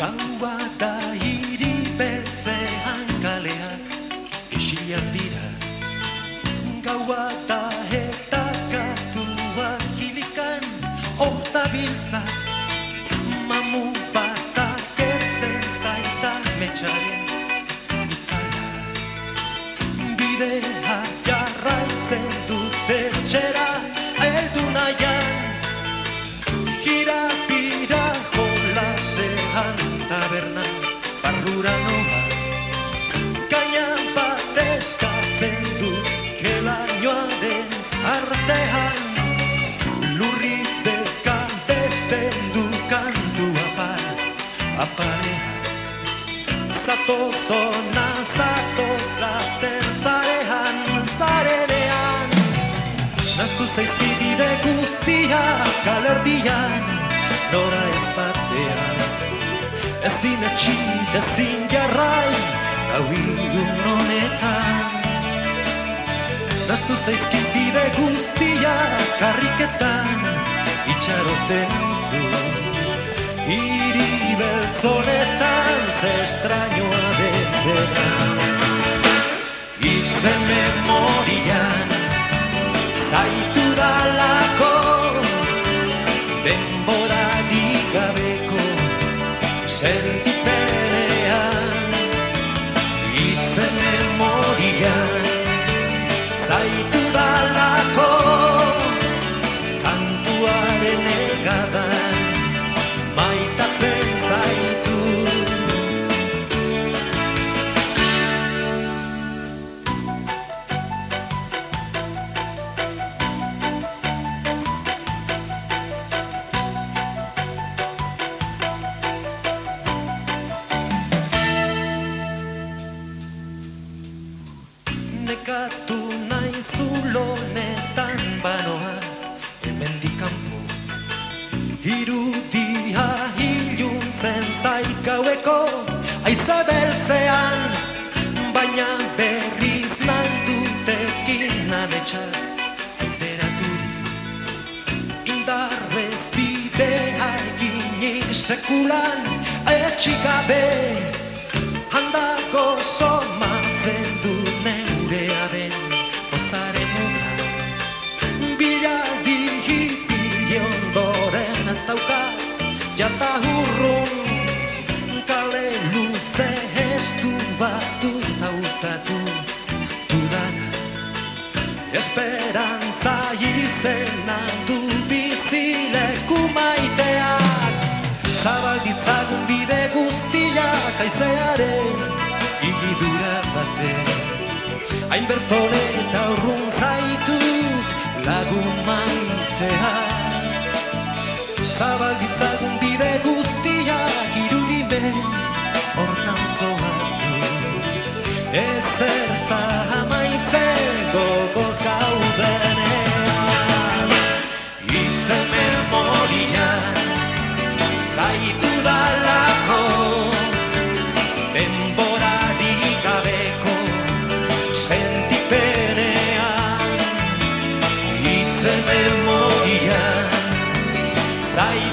Gaua da hiri beltzean kaleak esian dira. Gaua da eta katuak kilikan horta biltzak. Mamu batak ertzen zaita metxaren itzala. Bidea jarraitzen dut etxera heldu nahian. Jira-bira jolasean tabernan barrura noa. Gainan bat eskatzen dut kelainoaren artean. Lurri dekan besten du kantua aparean. Zatoz ona, zatoz lasten zarean, zarenean. Nastu zaizkibide guztiak alerdian, nora ez batean. Ezin etxi, ezin jarrai, gau ilun honetan. Nastu zaizkibide guztiak karriketan, itxaroten zu. Hiri beltzonetan ze estrañoa dena. Itzen memorian zaitu dalako, denborarik gabeko sentipenean. Itzen memorian zaitu dalako, kantuaren egadan maitatzen zaitu. Nekatu nahi zulonetan banoa, hemendik kanpo. Irudia iluntzen zait gaueko haize beltzean, baina berriz nahi dutekin ametsak aideraturi. Indarrez bidea eginik sekulan etxikabe, handako somatzen du neurea den pozaren muga. Biladi hipili ondoren ez daukat jata hurrun, kale luze estu batu hautatu dudana. Esperantza izena du bizileku maiteak, zabalditzagun bide guztiak haizearen igidura batez. Hain bertone eta urrun zaitut lagun maitea. Zabalditzagun bide guztiak irudimen hortan zoazu. Ezer ez da amaitzen gogoz gaudenean. Izen memorian zaitu dalako, denborarik gabeko sentipenean. Izen memorian zaitu